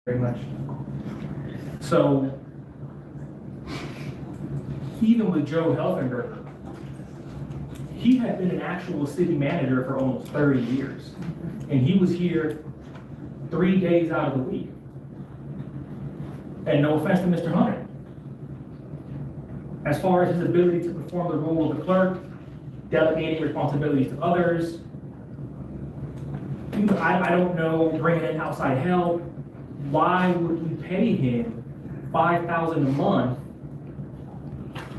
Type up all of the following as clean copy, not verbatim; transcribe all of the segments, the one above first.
very much. So, even with Joe Helfenberger, he had been an actual city manager for almost 30 years. And he was here 3 days out of the week. And no offense to Mr. Hunter. As far as his ability to perform the role of the clerk, delegating responsibilities to others, I don't know, bringing in outside help, why would we pay him $5,000 a month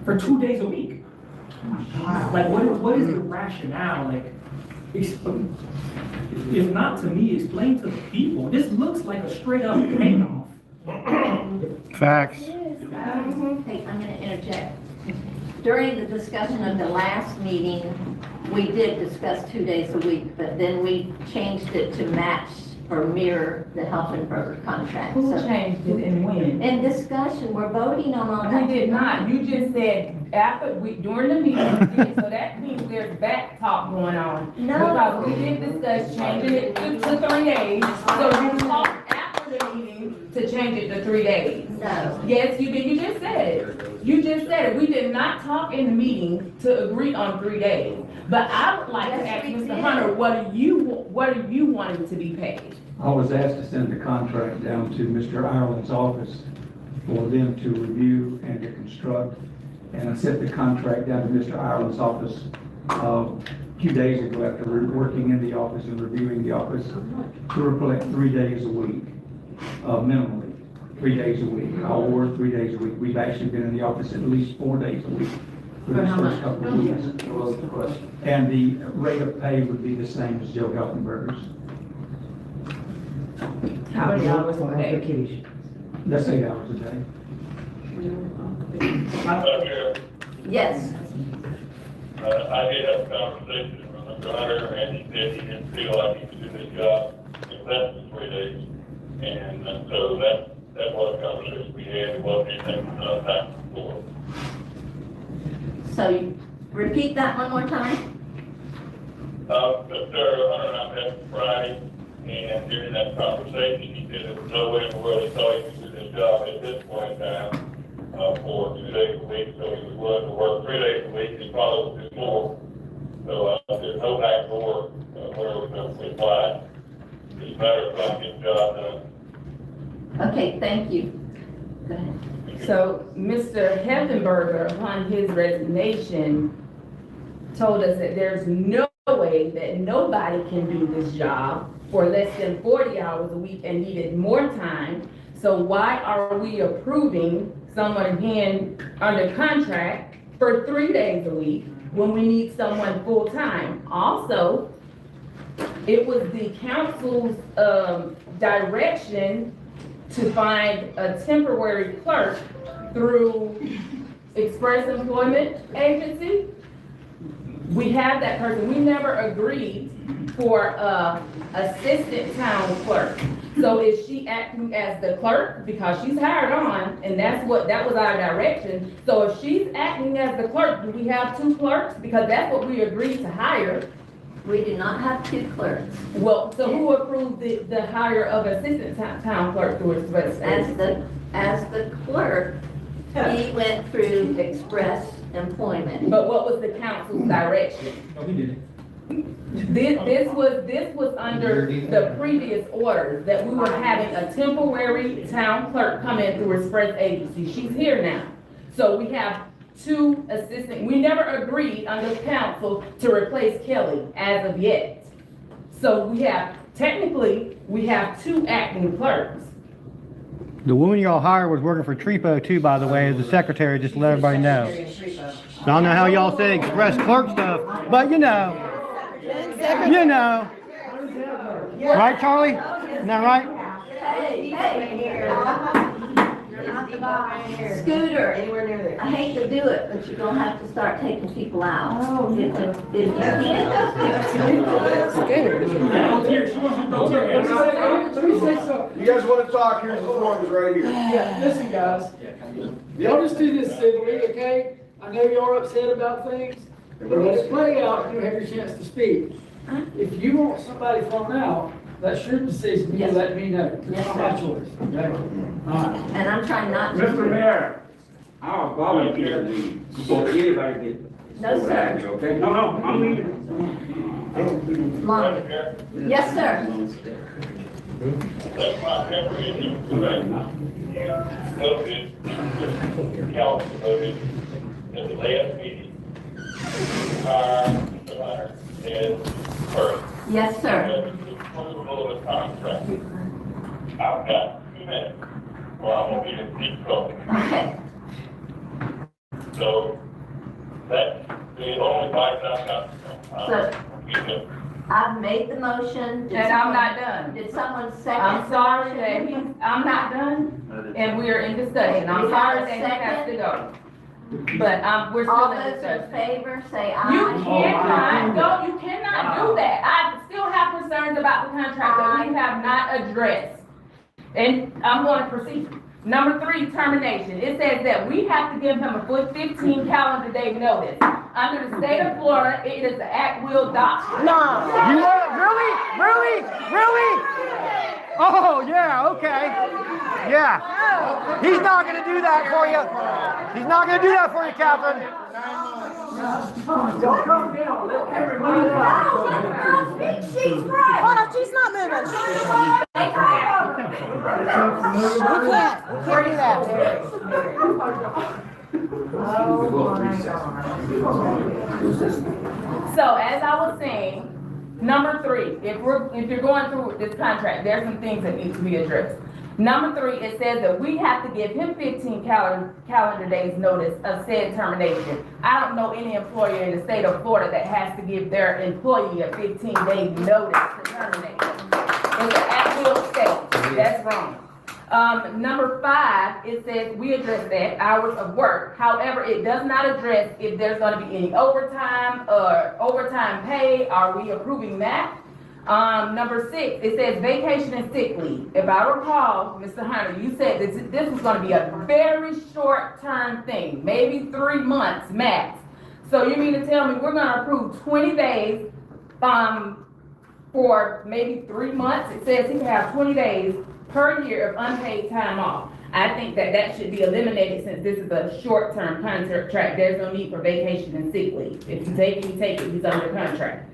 for 2 days a week? Like, what is the rationale? Like, if not to me, explain to the people. This looks like a straight up payoff. Facts. Hey, I'm going to interject. During the discussion of the last meeting, we did discuss 2 days a week, but then we changed it to match or mirror the Helfenberger contract. Who So, changed it and when? in discussion, we're voting on all that. We did not. You just said during the meeting, we did, so that means there's back talk going on. No. Because we did discuss changing it to 3 days, so we talked after the meeting to change it to 3 days. No. Yes, you did. You just said it. You just said it. We did not talk in the meeting to agree on 3 days. But I would like to Yes, ask we Mr. did. Hunter, what are you wanting to be paid? I was asked to send the contract down to Mr. Ireland's office for them to review and to construct. And I sent the contract down to Mr. Ireland's office a few days ago after working in the office and reviewing the office to reflect 3 days a week, minimally, 3 days a week. I'll work 3 days a week. We've actually been in the office at least 4 days a week for the first couple of weeks. What was the question? And the rate of pay would be the same as Joe Helfenberger's. How many hours a day? That's 8 hours a day. Yes. I did have a conversation with Mr. Hunter, and he said he didn't feel like he could do this job in less than 3 days. And so that was a conversation we had. It wasn't anything we done time before. So you repeat that one more time? Mr. Hunter and I met Friday, and during that conversation, he said there was no way in the world he thought he could do this job at this point in time for 2 days a week. So he was willing to work 3 days a week and probably do more. So there's no back door where we're going to apply. It's a matter of getting the job done. Okay, thank you. Go ahead. So Mr. Helfenberger, upon his resignation, told us that there's no way that nobody can do this job for less than 40 hours a week and needed more time. So why are we approving someone again under contract for 3 days a week when we need someone full-time? Also, it was the council's direction to find a temporary clerk through Express Employment Agency. We have that person. We never agreed for assistant town clerk. So is she acting as the clerk? Because she's hired on, and that was our direction. So if she's acting as the clerk, do we have 2 clerks? Because that's what we agreed to hire. We do not have 2 clerks. Well, so who approved the hire of assistant town clerk through Express? As the clerk, he went through Express Employment. But what was the council's direction? No, he didn't. This was under the previous orders, that we were having a temporary town clerk come in through Express Agency. She's here now. So we have 2 assistant, we never agreed under council to replace Kelly as of yet. So technically, we have 2 acting clerks. The woman y'all hired was working for Trepo too, by the way, as the secretary, just to let everybody know. So I don't know how y'all say express clerk stuff, but you know. You know. Right, Charlie? Isn't that right? Scooter, I hate to do it, but you're gonna have to start taking people out. Oh, if you can't. Let me say something. You guys want to talk? Here's the forms right here. Yeah, listen, guys. Y'all just do this civilly, okay? I know y'all are upset about things, but let it play out and you have your chance to speak. If you want somebody thrown out, That's your decision, you Yes. let me know. Yes, It's sir. my choice, okay? All right. And I'm trying not to. Mr. Mayor, I'll volunteer to leave before anybody gets. No, sir. Okay? No, I'm leaving. Long. Madam Chair, Yes, sir. that's my temporary issue tonight. You noted, the council noted at the last meeting, Mr. Hunter is first. Yes, sir. The approval of the contract. I've got 2 minutes, or I'm gonna be in deep trouble. Okay. So, that's the only advice I've got. So- You know, I've made the motion. Did And I'm someone- not done. Did someone second? I'm the sorry motion? that I'm not done, and we are in discussion. I'm We have sorry a that he has to second. go. But, we're All still in those in discussion. favor, say You aye. cannot, no, you cannot do that. I still have concerns about the contract that we have not addressed. And I'm going to proceed. Number 3, termination. It says that we have to give him a full 15 calendar day notice. Under the state of Florida, it is the at-will doctrine. You want, really? Oh, yeah, okay. Yeah. He's not gonna do that for you. He's not gonna do that for you, Catherine. Don't come down, let everybody know. Hold on, she's not moving. We can't do that. So as I was saying, number 3, if you're going through this contract, there's some things that need to be addressed. Number 3, it says that we have to give him 15 calendar days notice of said termination. I don't know any employer in the state of Florida that has to give their employee a 15-day notice to terminate. It's an at-will state. That's wrong. Number 5, it says we address that, hours of work. However, it does not address if there's gonna be any overtime or overtime pay. Are we approving that? Number 6, it says vacation and sick leave. If I recall, Mr. Hunter, you said this was gonna be a very short-term thing, maybe 3 months max. So you mean to tell me we're gonna approve 20 days, for maybe 3 months? It says he can have 20 days per year of unpaid time off. I think that should be eliminated since this is a short-term contract. There's no need for vacation and sick leave. If you take it, you take it, he's under contract.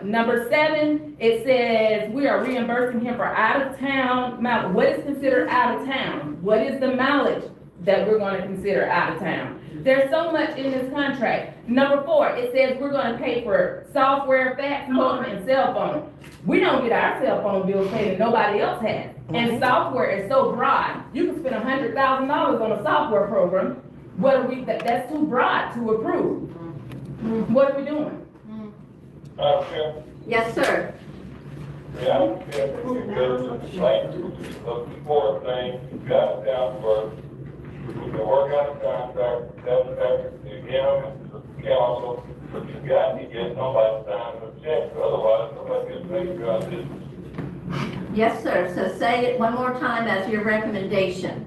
Number 7, it says we are reimbursing him for out-of-town mileage. What is considered out of town? What is the mileage that we're gonna consider out of town? There's so much in this contract. Number 4, it says we're gonna pay for software, fax, modem, and cell phone. We don't get our cell phone bills paid and nobody else has. And software is so broad. You can spend $100,000 on a software program. What are we, that's too broad to approve. What are we doing? Madam Chair, Yes, sir. yeah, I don't care if you go to the language of the 4th thing, you've got it down for, we can work out a contract, that's effective, you give the council, but you've got to get somebody to sign the check, otherwise nobody gets paid for our business. Yes, sir. So say it one more time as your recommendation.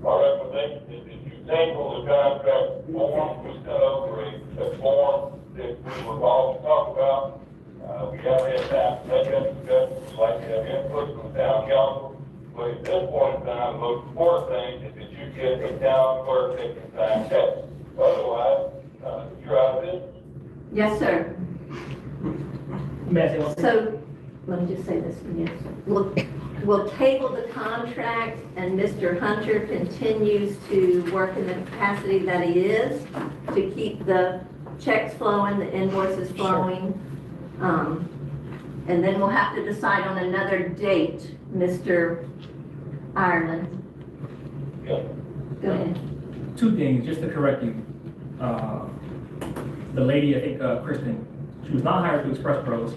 My recommendation is that you table the contract form, we sent over a form that we were all to talk about. We haven't had time to make that discussion, we'd like to have input from the town council. But at this point in time, the most important thing is that you get a town clerk that can sign checks. Otherwise, you're out of business. Yes, sir. May I say one thing? So, let me just say this again. We'll table the contract and Mr. Hunter continues to work in the capacity that he is to keep the checks flowing, the invoices flowing. And then we'll have to decide on another date, Mr. Ireland. Yeah. Go ahead. 2 things, just to correct you. The lady, I think, Kristen, she was not hired through Express Pros.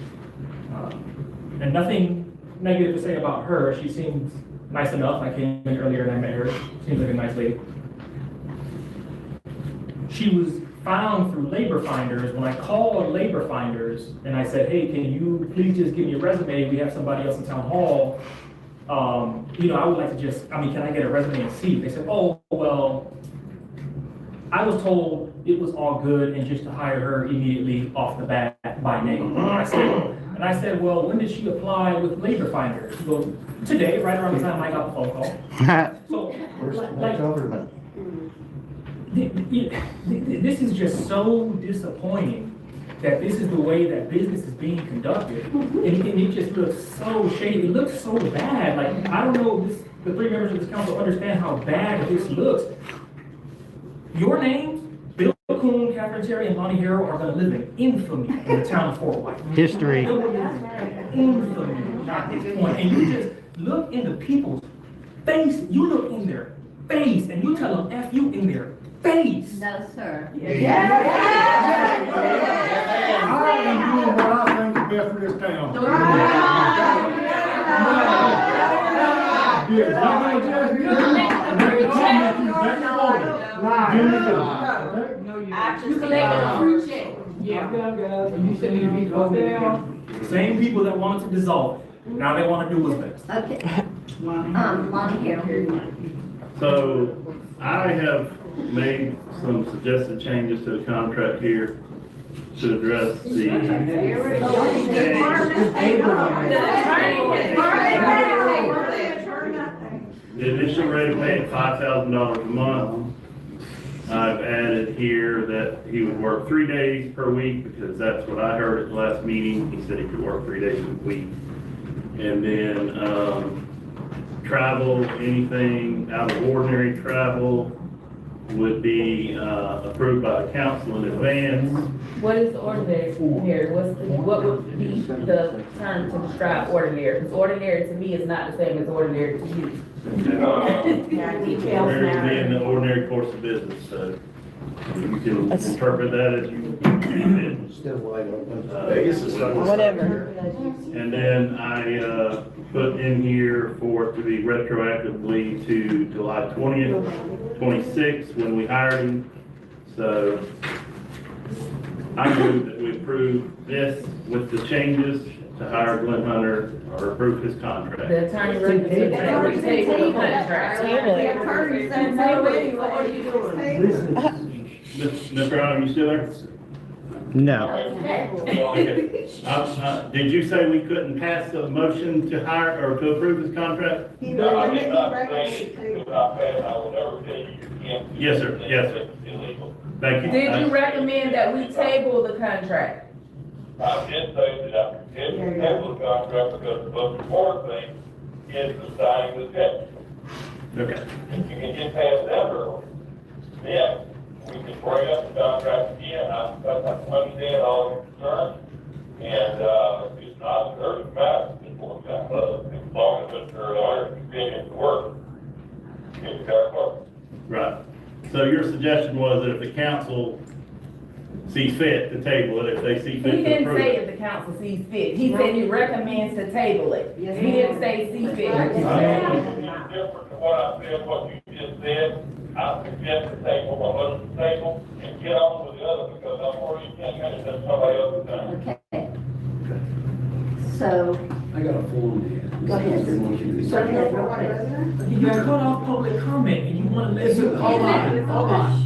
And nothing negative to say about her. She seems nice enough. I came in earlier and I met her. Seems like a nice lady. She was found through Labor Finders. When I called Labor Finders and I said, hey, can you please just give me a resume? We have somebody else in town hall. I would like to can I get a resume and see? They said, oh, well, I was told it was all good and just to hire her immediately off the bat by name. I said, And I said, well, when did she apply with Labor Finder? She goes, today, right around the time I got the phone call. So, like, this is just so disappointing that this is the way that business is being conducted. And it just looks so shady. It looks so bad. Like, I don't know if the three members of this council understand how bad this looks. Your names, Bill Coon, Catherine Terry, and Lonnie Harrell, are going to live in infamy in the town of Fort White. History. Infamy at this point. And you just look in the people's face. You look in their face and you tell them F you in their face. No, sir. I am doing what I think is best for this town. You collected a free check. Same people that wanted to dissolve it, now they want to do what's best. Okay. Lonnie Harrell. So I have made some suggested changes to the contract here to address the initial rate of pay at $5,000 a month. I've added here that he would work 3 days per week because that's what I heard at the last meeting. He said he could work 3 days a week. And then travel, anything out of ordinary travel would be approved by the council in advance. What is ordinary here? What would be the term to describe ordinary? Because ordinary to me is not the same as ordinary to you. Ordinary being the ordinary course of business, so you can interpret that as you Whatever. And then I put in here for it to be retroactively to July 20th, 26th, when we hired him. So I move that we approve this with the changes to hire Glenn Hunter or approve his contract. The attorney recommended that we table the contract. Mr. Allen, you still there? No. Okay. Did you say we couldn't pass a motion to hire or to approve his contract? No, I did not say it was not passed. I will never tell you you can't. Yes, sir. Yes, sir. It's illegal. Thank you. Did you recommend that we table the contract? I did say that I did table the contract because the most important thing is the signing the check. Okay. If you can get past that hurdle, then we can bring up the contract again. I understand all your concerns. And, it's not an urgent matter, it's more time, as long as Mr. Hunter can continue to work. It's got to work. Right. So your suggestion was that if the council sees fit to table it, if they see fit He to didn't approve say it. if the council sees fit. He said he recommends to table it. He didn't say see fit. It's different to what I said, what you just said. I suggest to table what was the table and get on with the other because I'm already 10 minutes at somebody else's time. Okay. So, I got a form here. Go ahead. Go ahead. You cut off public comment and you want to listen. Hold on.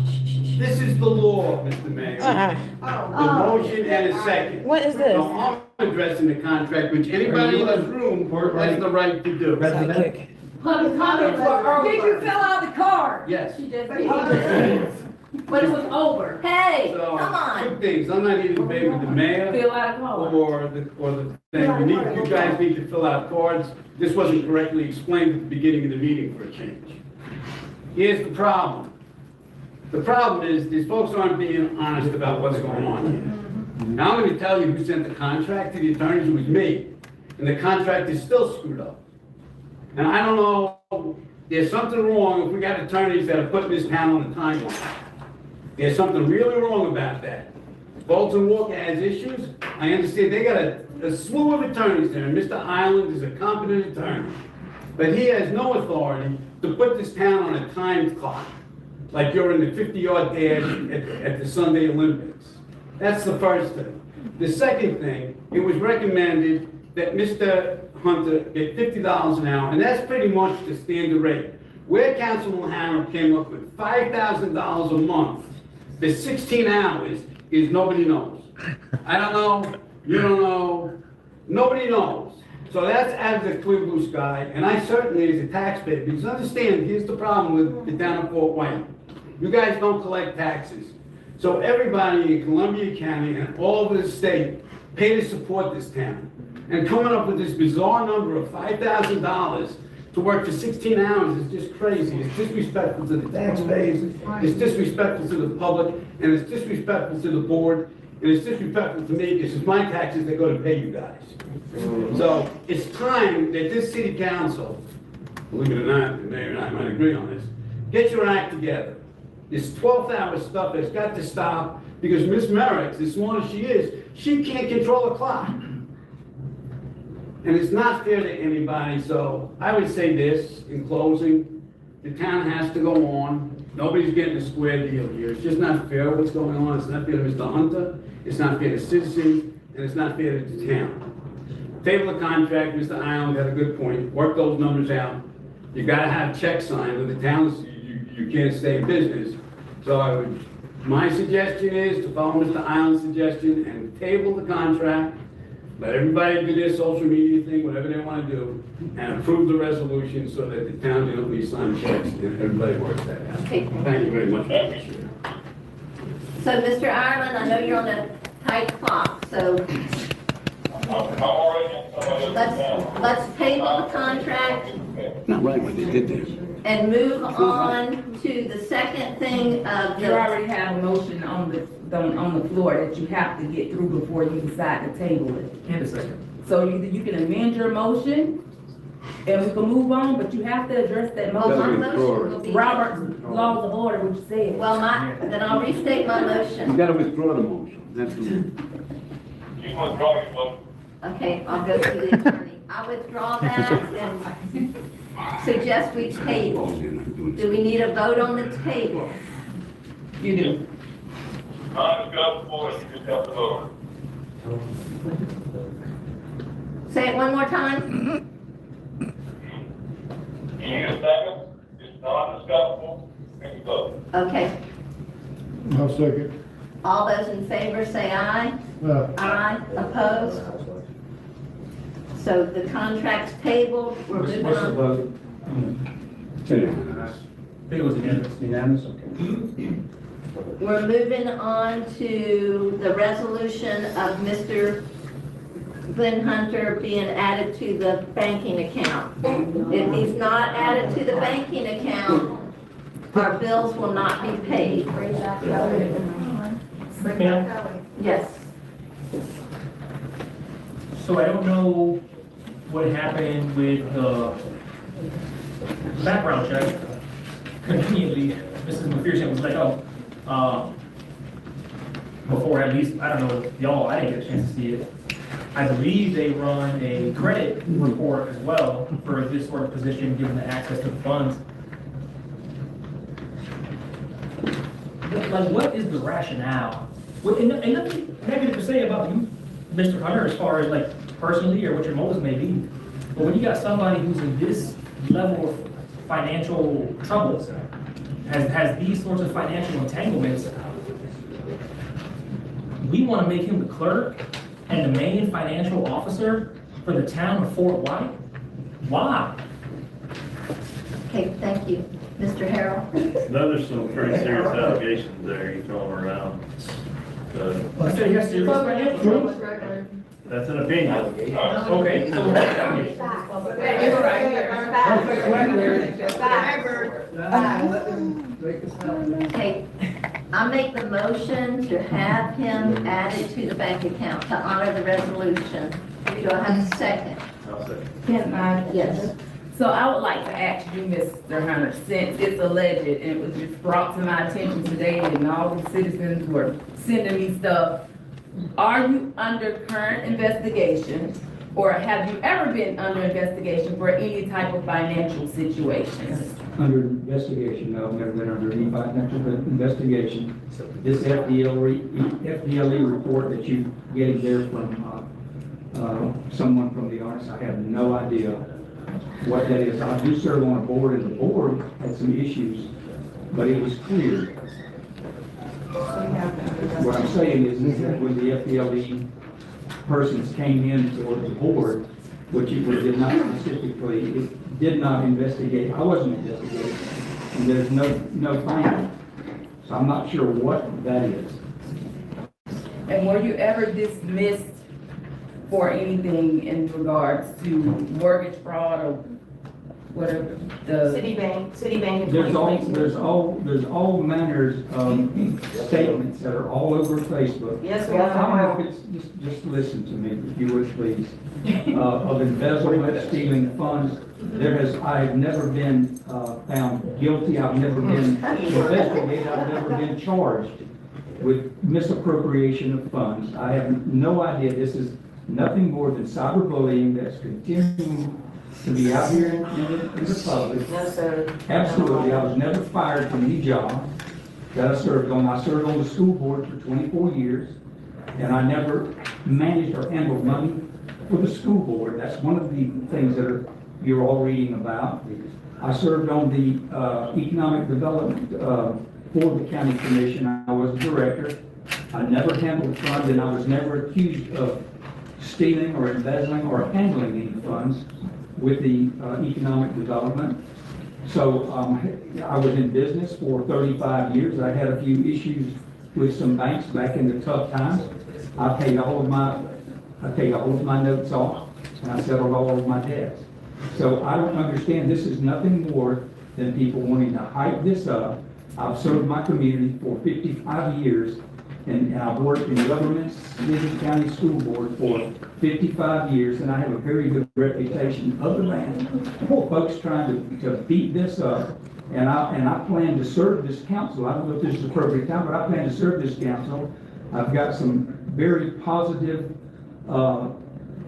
This is the law, Mr. Mayor. The motion and a second. What is this? Now, I'm addressing the contract, which anybody in this room has the right to do. Psychic. Public comments were over. Did you fill out the card? Yes. But it was over. Hey, So, come on. two things. I'm not even maybe the mayor Fill out a card. or the thing. You guys need to fill out cards. This wasn't correctly explained at the beginning of the meeting for a change. Here's the problem. The problem is these folks aren't being honest about what's going on here. Now I'm going to tell you who sent the contract to the attorneys. It was me. And the contract is still screwed up. And I don't know, there's something wrong if we got attorneys that are putting this town on the timeline. There's something really wrong about that. Bolton Walker has issues. I understand they got a slew of attorneys there. And Mr. Island is a competent attorney. But he has no authority to put this town on a timed clock. Like you're in the 50-yard dash at the Sunday Olympics. That's the first thing. The second thing, it was recommended that Mr. Hunter get $50 an hour, and that's pretty much the standard rate. Where Councilman Hanna came up with $5,000 a month for 16 hours is nobody knows. I don't know, you don't know, Nobody knows. So that's as a clear blue sky, and I certainly, as a taxpayer, because understand, here's the problem with the town of Fort Wayne. You guys don't collect taxes. So everybody in Columbia County and all over the state pay to support this town. And coming up with this bizarre number of $5,000 to work for 16 hours is just crazy. It's disrespectful to the taxpayers, it's disrespectful to the public, and it's disrespectful to the board, and it's disrespectful to me, because it's my taxes that go to pay you guys. So it's time that this city council, believe it or not, the mayor and I might agree on this, get your act together. This 12th-hour stuff has got to stop, because Miss Merrick, as smart as she is, she can't control a clock. And it's not fair to anybody, so I would say this, in closing, the town has to go on. Nobody's getting a square deal here. It's just not fair what's going on. It's not fair to Mr. Hunter, it's not fair to citizens, and it's not fair to the town. Table of contract, Mr. Island had a good point. Work those numbers out. You gotta have checks signed, or the towns, you can't stay in business. So my suggestion is to follow Mr. Island's suggestion and table the contract. Let everybody do their social media thing, whatever they want to do, and approve the resolution so that the town can at least sign checks and everybody works that out. Okay. Thank you very much. So, Mr. Ireland, I know you're on a tight clock, so I'm already, let's table the contract Not right what they did there. and move on to the second thing of You the, already have a motion on the floor that you have to get through before you decide to table it. And a second. So either you can amend your motion and we can move on, but you have to address that well, my motion. motion will be. Robert's Laws of Order, what you said. Well, then I'll restate my motion. gotta withdraw the motion. That's the. you withdraw your vote. Okay, I'll go to the attorney. I withdraw that and suggest we table. Do we need a vote on the table? You do. Non-discussable, you just have to vote. Say it one more time. You need a second, it's non-discussable, and you vote. Okay. I'll second. All those in favor say aye. Aye. Opposed? So the contract's tabled. We're moving What's the on. vote? I think it was unanimous. Unanimous, okay. We're moving on to the resolution of Mr. Glenn Hunter being added to the banking account. If he's not added to the banking account, our bills will not be paid. Yes. So I don't know what happened with the background check. Conveniently, Mrs. McPherson was let go. Before, at least, I don't know, y'all, I didn't get a chance to see it. I believe they run a credit report as well for this sort of position, given the access to the funds. Like, what is the rationale? And nothing negative to say about you, Mr. Hunter, as far as like personally or what your motives may be. But when you got somebody who's in this level of financial troubles, has these sorts of financial entanglements, we want to make him the clerk and the main financial officer for the town of Fort White? Why? Okay, thank you. Mr. Harrell? No, there's some pretty serious allegations there you throw around. So, I said he has serious financial troubles. that's an opinion. Okay, so Okay, I make the motion to have him added to the bank account to honor the resolution. Do I have a second? I'll say. Can I? Yes. So I would like to ask you, Mr. Hunter, since it's alleged and it was just brought to my attention today and all the citizens were sending me stuff, are you under current investigation or have you ever been under investigation for any type of financial situations? Under investigation, no, I've never been under any financial investigation. This FDLE report that you getting there from someone from the arts, I have no idea what that is. I do serve on a board, and the board had some issues, but it was clear. What I'm saying is that when the FDLE persons came in to the board, which it did not specifically, it did not investigate, I wasn't investigating, and there's no finding. So I'm not sure what that is. And were you ever dismissed for anything in regards to mortgage fraud or whatever the? Citibank in There's 2022. there's all manners of statements that are all over Facebook. Yes, we I are. don't know if it's, just listen to me, if you would, please. Of embezzlement, stealing funds. I have never been, found guilty. I've never been investigated. I've never been charged with misappropriation of funds. I have no idea. This is nothing more than cyberbullying that's continuing to be out here in the public. No, sir. Absolutely. I was never fired from any job that I served on. I served on the school board for 24 years, and I never managed or handled money for the school board. That's one of the things that you're all reading about. I served on the economic development for the county commission. I was a director. I never handled funds, and I was never accused of stealing or embezzling or handling any funds with the economic development. So I was in business for 35 years. I had a few issues with some banks back in the tough times. I paid all of my notes off, and I settled all of my debts. So I don't understand. This is nothing more than people wanting to hype this up. I've served my community for 55 years, and I've worked in government, city, county, school board for 55 years, and I have a very good reputation other than folks trying to beat this up. And I plan to serve this council. I don't know if this is the appropriate time, but I plan to serve this council. I've got some very positive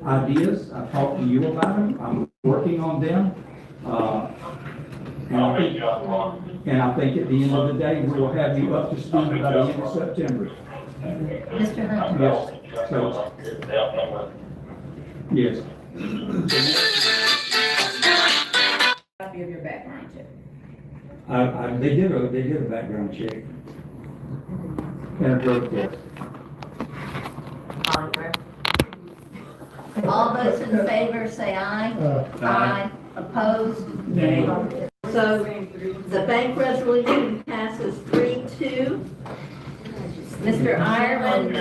ideas. I've talked to you about them. I'm working on them. And I think at the end of the day, we will have you up to speed by the end of September. Mr. Hunter? Yes, so, yes. Copy of your background check. They did a background check. And a drug test. Oliver. All those in favor say aye. Aye. Opposed? Nay. So the bank resolution passes 3-2. Mr. Ireland,